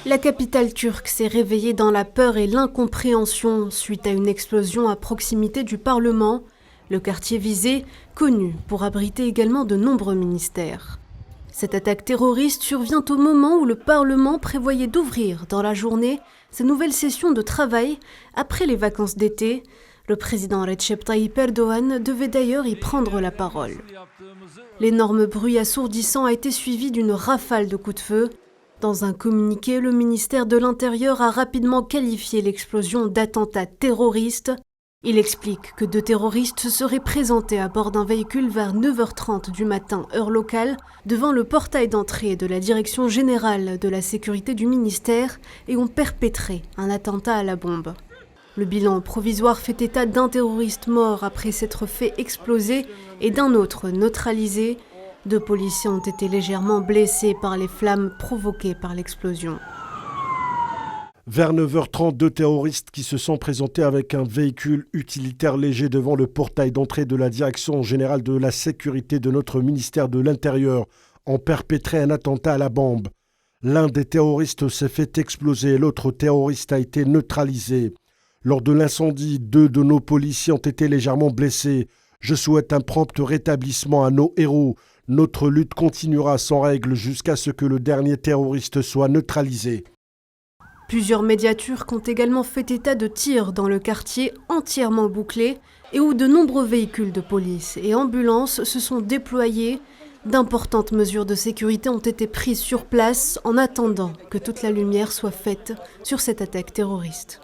La capitale turque s'est réveillée dans la peur et l'incompréhension suite à une explosion à proximité du Parlement. Le quartier visé, connu pour abriter également de nombreux ministères. Cette attaque terroriste survient au moment où le Parlement prévoyait d'ouvrir dans la journée sa nouvelle session de travail après les vacances d'été. Le président Recep Tayyip Erdoğan devait d'ailleurs y prendre la parole. L'énorme bruit assourdissant a été suivi d'une rafale de coups de feu. Dans un communiqué, le ministère de l'Intérieur a rapidement qualifié l'explosion d'attentat terroriste. Il explique que 2 terroristes se seraient présentés à bord d'un véhicule vers 9h30 du matin, heure locale, devant le portail d'entrée de la Direction générale de la sécurité du ministère et ont perpétré un attentat à la bombe. Le bilan provisoire fait état d'un terroriste mort après s'être fait exploser et d'un autre neutralisé. 2 policiers ont été légèrement blessés par les flammes provoquées par l'explosion. Vers 9h30, 2 terroristes qui se sont présentés avec un véhicule utilitaire léger devant le portail d'entrée de la Direction générale de la sécurité de notre ministère de l'Intérieur ont perpétré un attentat à la bombe. L'un des terroristes s'est fait exploser et l'autre terroriste a été neutralisé. Lors de l'incendie, 2 de nos policiers ont été légèrement blessés. Je souhaite un prompt rétablissement à nos héros. Notre lutte continuera sans règle jusqu'à ce que le dernier terroriste soit neutralisé. Plusieurs médias turcs ont également fait état de tirs dans le quartier entièrement bouclé et où de nombreux véhicules de police et ambulances se sont déployés. D'importantes mesures de sécurité ont été prises sur place en attendant que toute la lumière soit faite sur cette attaque terroriste.